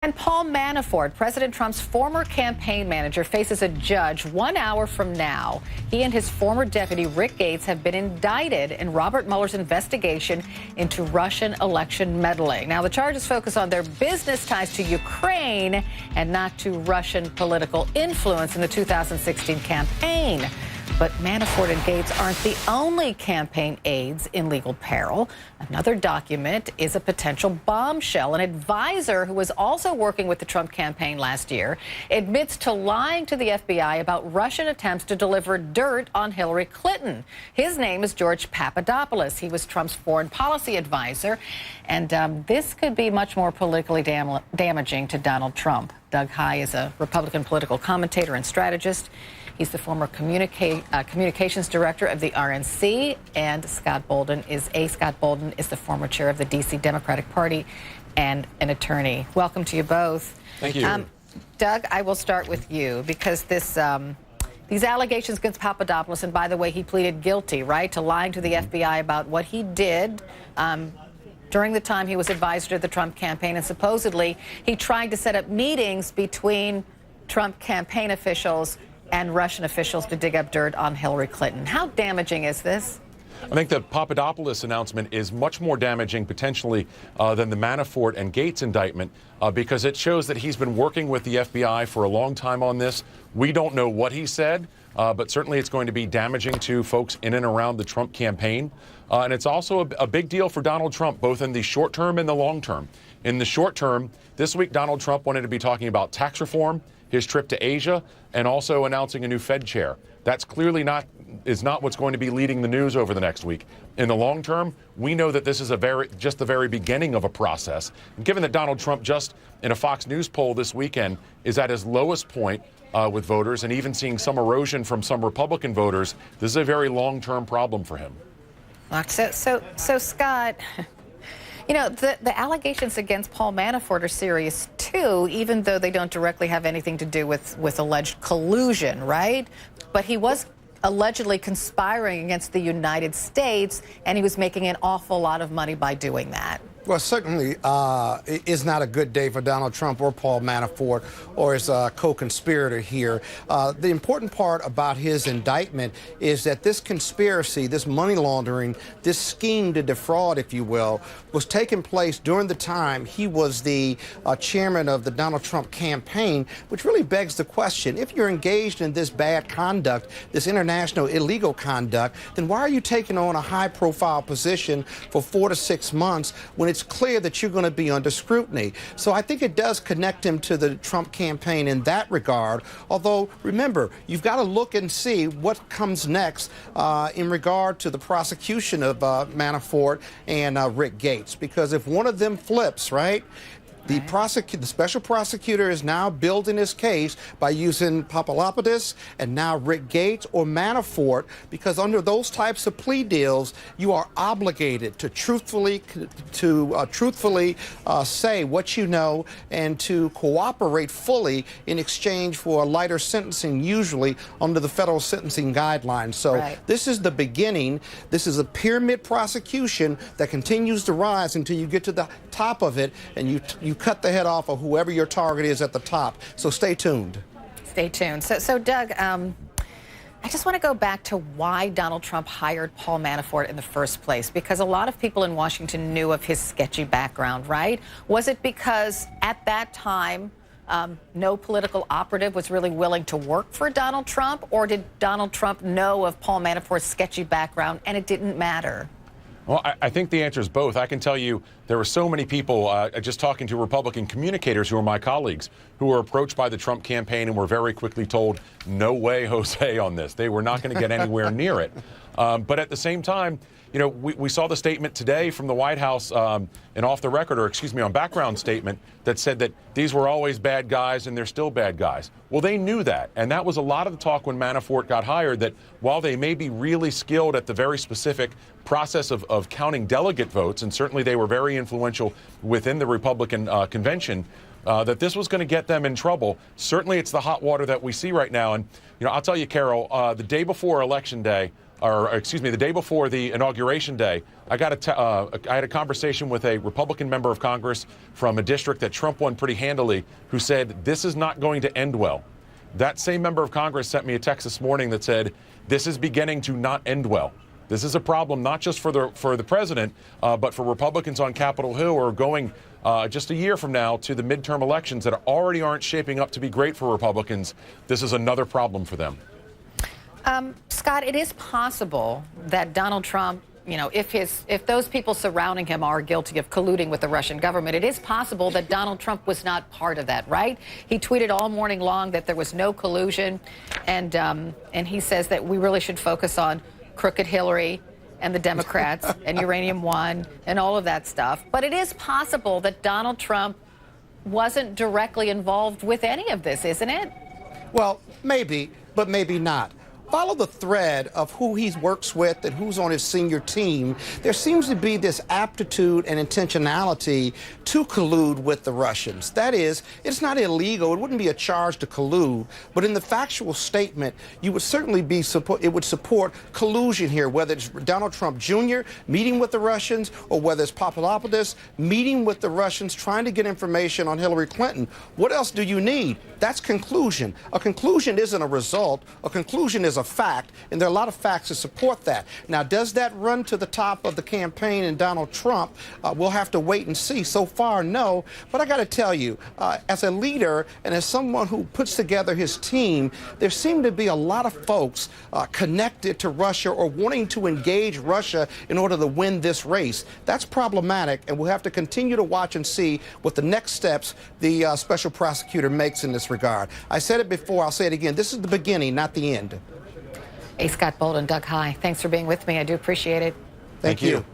And Paul Manafort, President Trump's former campaign manager, faces a judge 1 hour from now. He and his former deputy, Rick Gates, have been indicted in Robert Mueller's investigation into Russian election meddling. Now, the charges focus on their business ties to Ukraine and not to Russian political influence in the 2016 campaign. But Manafort and Gates aren't the only campaign aides in legal peril. Another document is a potential bombshell. An advisor who was also working with the Trump campaign last year admits to lying to the FBI about Russian attempts to deliver dirt on Hillary Clinton. His name is George Papadopoulos. He was Trump's foreign policy advisor. And this could be much more politically damaging to Donald Trump. Doug High is a Republican political commentator and strategist. He's the former communications director of the RNC, and Scott Bolden is the former chair of the D.C. Democratic Party and an attorney. Welcome to you both. Thank you. Doug, I will start with you because these allegations against Papadopoulos, and by the way, he pleaded guilty, right, to lying to the FBI about what he did during the time he was advisor to the Trump campaign, and supposedly he tried to set up meetings between Trump campaign officials and Russian officials to dig up dirt on Hillary Clinton. How damaging is this? I think the Papadopoulos announcement is much more damaging potentially than the Manafort and Gates indictment because it shows that he's been working with the FBI for a long time on this. We don't know what he said, but certainly it's going to be damaging to folks in and around the Trump campaign. And it's also a big deal for Donald Trump, both in the short term and the long term. In the short term, this week Donald Trump wanted to be talking about tax reform, his trip to Asia, and also announcing a new Fed chair. That's clearly not what's going to be leading the news over the next week. In the long term, we know that this is just the very beginning of a process. And given that Donald Trump just in a Fox News poll this weekend is at his lowest point with voters and even seeing some erosion from some Republican voters, this is a very long-term problem for him. So Scott, you know, the allegations against Paul Manafort are serious, too, even though they don't directly have anything to do with alleged collusion, right? But he was allegedly conspiring against the United States, and he was making an awful lot of money by doing that. Well, certainly it is not a good day for Donald Trump or Paul Manafort or his co-conspirator here. The important part about his indictment is that this conspiracy, this money laundering, this scheme to defraud, if you will, was taking place during the time he was the chairman of the Donald Trump campaign, which really begs the question, if you're engaged in this bad conduct, this international illegal conduct, then why are you taking on a high-profile position for 4 to 6 months when it's clear that you're going to be under scrutiny? So I think it does connect him to the Trump campaign in that regard. Although, remember, you've got to look and see what comes next in regard to the prosecution of Manafort and Rick Gates. Because if one of them flips, right, the special prosecutor is now building his case by using Papadopoulos and now Rick Gates or Manafort, because under those types of plea deals, you are obligated to truthfully say what you know and to cooperate fully in exchange for a lighter sentencing, usually under the federal sentencing guidelines. So This is the beginning. This is a pyramid prosecution that continues to rise until you get to the top of it, and you cut the head off of whoever your target is at the top. So stay tuned. Stay tuned. So Doug, I just want to go back to why Donald Trump hired Paul Manafort in the first place, because a lot of people in Washington knew of his sketchy background, right? Was it because at that time no political operative was really willing to work for Donald Trump, or did Donald Trump know of Paul Manafort's sketchy background and it didn't matter? Well, I think the answer is both. I can tell you there were so many people, just talking to Republican communicators who are my colleagues, who were approached by the Trump campaign and were very quickly told, no way, Jose, on this. They were not going to get anywhere near it. But at the same time, you know, we saw the statement today from the White House, an off the record, or excuse me, on background statement that said that these were always bad guys and they're still bad guys. Well, they knew that. And that was a lot of the talk when Manafort got hired, that while they may be really skilled at the very specific process of counting delegate votes, and certainly they were very influential within the Republican convention, that this was going to get them in trouble. Certainly it's the hot water that we see right now. And, you know, I'll tell you, Carol, the day before Election Day, or excuse me, the day before the inauguration day, I had a conversation with a Republican member of Congress from a district that Trump won pretty handily, who said this is not going to end well. That same member of Congress sent me a text this morning that said this is beginning to not end well. This is a problem not just for the president, but for Republicans on Capitol Hill who are going just a year from now to the midterm elections that already aren't shaping up to be great for Republicans. This is another problem for them. Scott, it is possible that Donald Trump, if those people surrounding him are guilty of colluding with the Russian government, it is possible that Donald Trump was not part of that, right? He tweeted all morning long that there was no collusion, and he says that we really should focus on crooked Hillary and the Democrats and Uranium One and all of that stuff. But it is possible that Donald Trump wasn't directly involved with any of this, isn't it? Well, maybe, but maybe not. Follow the thread of who he works with and who's on his senior team. There seems to be this aptitude and intentionality to collude with the Russians. That is, it's not illegal. It wouldn't be a charge to collude. But in the factual statement, you would certainly it would support collusion here, whether it's Donald Trump Jr. meeting with the Russians or whether it's Papadopoulos meeting with the Russians trying to get information on Hillary Clinton. What else do you need? That's conclusion. A conclusion isn't a result. A conclusion is a fact, and there are a lot of facts to support that. Now, does that run to the top of the campaign in Donald Trump? We'll have to wait and see. So far, no. But I got to tell you, as a leader and as someone who puts together his team, there seem to be a lot of folks connected to Russia or wanting to engage Russia in order to win this race. That's problematic, and we'll have to continue to watch and see what the next steps the special prosecutor makes in this regard. I said it before, I'll say it again. This is the beginning, not the end. Scott Bolden, Doug High, thanks for being with me. I do appreciate it. Thank you.